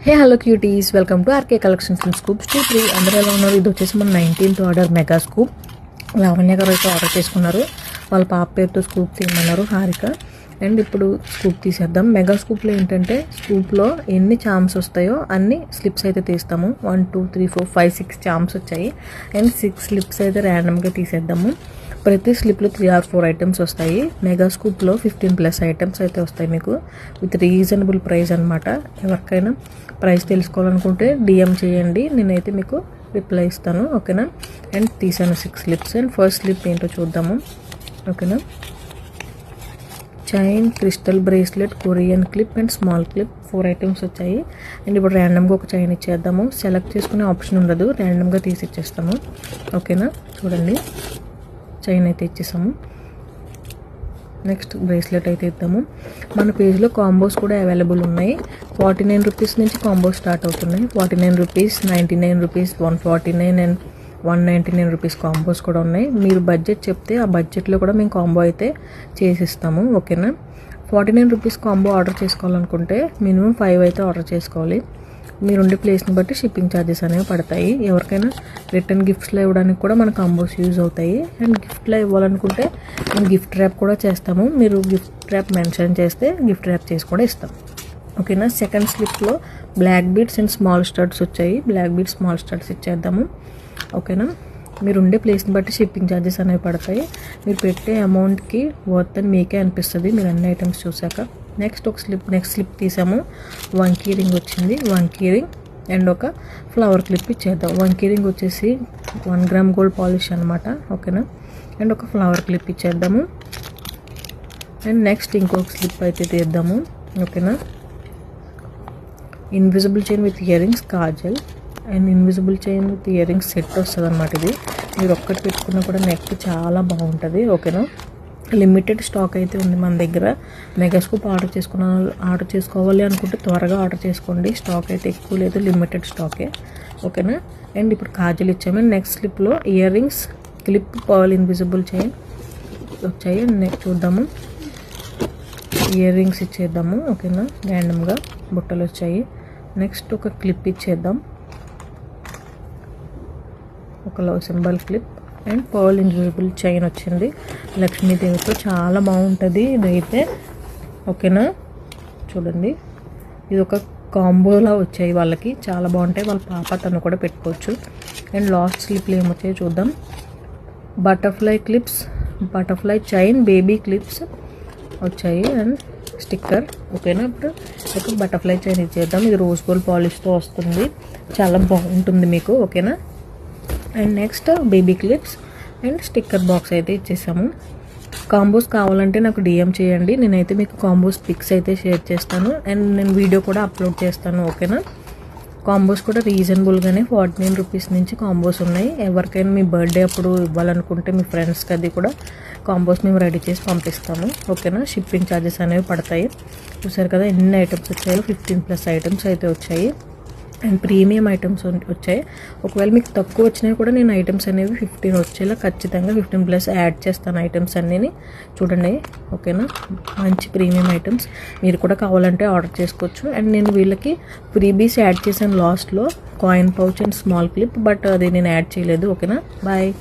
Hey hello cuties, welcome to RK collections and scoops 2-3. అందరూ ఎలా ఉన్నారు? ఇది వచ్చేసి మన 19th order mega scoop. Lavanya గారు అయితే ఆర్డర్ చేసుకున్నారు. వాళ్ళ పాప పేరుతో స్కూప్ తీయమన్నారు, హారిక. అండ్ ఇప్పుడు స్కూప్ తీసేద్దాం. మెగా స్కూప్లో ఏంటంటే స్కూప్లో ఎన్ని చామ్స్ వస్తాయో అన్ని స్లిప్స్ అయితే తీస్తాము. 1 2 3 4 5 6 చామ్స్ వచ్చాయి. అండ్ 6 స్లిప్స్ అయితే ర్యాండమ్గా తీసేద్దాము. ప్రతి స్లిప్లో 3 or 4 ఐటమ్స్ వస్తాయి. మెగా స్కూప్లో 15+ ఐటమ్స్ అయితే వస్తాయి మీకు, విత్ రీజనబుల్ ప్రైస్ అనమాట. ఎవరికైనా ప్రైస్ తెలుసుకోవాలనుకుంటే డిఎం చేయండి, నేనైతే మీకు రిప్లై ఇస్తాను, ఓకేనా. అండ్ తీసాను 6 స్లిప్స్. అండ్ ఫస్ట్ స్లిప్ ఏంటో చూద్దాము, ఓకేనా. Chain, crystal bracelet, Korean clip and small clip 4 items వచ్చాయి. అండ్ ఇప్పుడు ర్యాండమ్గా ఒక చైన్ ఇచ్చేద్దాము. సెలెక్ట్ చేసుకునే ఆప్షన్ ఉండదు, ర్యాండమ్గా తీసి ఇచ్చేస్తాము, ఓకేనా. చూడండి, చైన్ అయితే ఇచ్చేసాము. నెక్స్ట్ బ్రేస్లెట్ అయితే ఇద్దాము. మన పేజ్లో కాంబోస్ కూడా అవైలబుల్ ఉన్నాయి. 49 రూపీస్ నుంచి కాంబోస్ స్టార్ట్ అవుతున్నాయి. 49 rupees, 99 rupees, 149 and 199 rupees combos కూడా ఉన్నాయి. మీరు బడ్జెట్ చెప్తే ఆ బడ్జెట్లో కూడా మేము కాంబో అయితే చేసిస్తాము, ఓకేనా. 49 రూపీస్ కాంబో ఆర్డర్ చేసుకోవాలనుకుంటే మినిమం 5 అయితే ఆర్డర్ చేసుకోవాలి. మీరుండే ప్లేస్ని బట్టి షిప్పింగ్ ఛార్జెస్ అనేవి పడతాయి. ఎవరికైనా రిటర్న్ గిఫ్ట్స్లో ఇవ్వడానికి కూడా మన కాంబోస్ యూజ్ అవుతాయి. అండ్ గిఫ్ట్లో ఇవ్వాలనుకుంటే మేము గిఫ్ట్ ర్యాప్ కూడా చేస్తాము. మీరు గిఫ్ట్ ర్యాప్ మెన్షన్ చేస్తే గిఫ్ట్ ర్యాప్ చేసి కూడా ఇస్తాం, ఓకేనా. సెకండ్ స్లిప్లో black beads and small studs వచ్చాయి. బ్లాక్ బీడ్స్, స్మాల్ స్టడ్స్ ఇచ్చేద్దాము, ఓకేనా. మీరు ఉండే ప్లేస్ని బట్టి షిప్పింగ్ ఛార్జెస్ అనేవి పడతాయి. మీరు పెట్టే అమౌంట్కి వర్త్ అని మీకే అనిపిస్తుంది మీరు అన్ని ఐటమ్స్ చూసాక. నెక్స్ట్ స్లిప్ తీసాము. 1 కీ రింగ్ వచ్చింది, 1 కీ రింగ్ అండ్ ఒక ఫ్లవర్ క్లిప్ ఇచ్చేద్దాం. 1 కీ రింగ్ వచ్చేసి 1 గ్రామ్ గోల్డ్ పాలిష్ అనమాట, ఓకేనా. అండ్ ఒక ఫ్లవర్ క్లిప్ ఇచ్చేద్దాము. అండ్ నెక్స్ట్ ఇంకొక స్లిప్ అయితే తీద్దాము, ఓకేనా. Invisible chain with ear rings, Kajal and invisible chain with ear rings set వస్తుంది అనమాట. ఇది మీరు ఒక్కటి పెట్టుకున్నా కూడా నెక్ చాలా బాగుంటుంది, ఓకేనా. లిమిటెడ్ స్టాక్ అయితే ఉంది మన దగ్గర. మెగా స్కూప్ ఆర్డర్ చేసుకోవాలి అనుకుంటే త్వరగా ఆర్డర్ చేసుకోండి. స్టాక్ అయితే ఎక్కువ లేదు, లిమిటెడ్ స్టాకే, ఓకేనా. అండ్ ఇప్పుడు కాజల్ ఇచ్చాము. నెక్స్ట్ స్లిప్లో earrings, clip, pearl, invisible chain వచ్చాయి. చూద్దాము. ఇయర్ రింగ్స్ ఇచ్చేద్దాము, ఓకేనా. ర్యాండమ్గా బుట్టలు వచ్చాయి. నెక్స్ట్ ఒక క్లిప్ ఇచ్చేద్దాం, ఒక love symbol clip and pearl invisible chain వచ్చింది. లక్ష్మీదేవితో చాలా బాగుంటుంది ఇదైతే, ఓకేనా. చూడండి, ఇది ఒక కాంబోలా వచ్చాయి వాళ్ళకి, చాలా బాగుంటాయి. వాళ్ళ పాప తను కూడా పెట్టుకోవచ్చు. అండ్ లాస్ట్ స్లిప్లు ఏమొచ్చాయో చూద్దాం. Butterfly clips, butterfly chain, baby clips వచ్చాయి అండ్ స్టిక్కర్, ఓకేనా. ఇప్పుడు ఒక బటర్ఫ్లై చైన్ ఇచ్చేద్దాం. ఇది రోజ్ గోల్డ్ పాలిష్తో వస్తుంది, చాలా బాగుంటుంది మీకు, ఓకేనా. And next baby clips and sticker box అయితే ఇచ్చేసాము. కాంబోస్ కావాలంటే నాకు డిఎం చేయండి, నేనైతే మీకు కాంబోస్ పిక్స్ అయితే షేర్ చేస్తాను. అండ్ నేను వీడియో కూడా అప్లోడ్ చేస్తాను, ఓకేనా. కాంబోస్ కూడా రీజనబుల్గానే 49 రూపీస్ నుంచి కాంబోస్ ఉన్నాయి. ఎవరికైనా మీ బర్త్డే అప్పుడు ఇవ్వాలనుకుంటే మీ ఫ్రెండ్స్కి అది కూడా కాంబోస్ మేము రెడీ చేసి పంపిస్తాము, ఓకేనా. షిప్పింగ్ ఛార్జెస్ అనేవి పడతాయి. చూసారు కదా ఎన్ని ఐటమ్స్ వచ్చాయో, 15+ ఐటమ్స్ అయితే వచ్చాయి. అండ్ ప్రీమియం ఐటమ్స్ వచ్చాయి. ఒకవేళ మీకు తక్కువ వచ్చినాయి కూడా నేను ఐటమ్స్ అనేవి 15 వచ్చేలా ఖచ్చితంగా 15+ యాడ్ చేస్తాను ఐటమ్స్ అన్నీ. చూడండి, ఓకేనా. మంచి ప్రీమియం ఐటమ్స్ మీరు కూడా కావాలంటే ఆర్డర్ చేసుకోవచ్చు. అండ్ నేను వీళ్ళకి ఫ్రీబీస్ యాడ్ చేశాను లాస్ట్లో, coin pouch and small clip, but అది నేను యాడ్ చేయలేదు, ఓకేనా. బాయ్.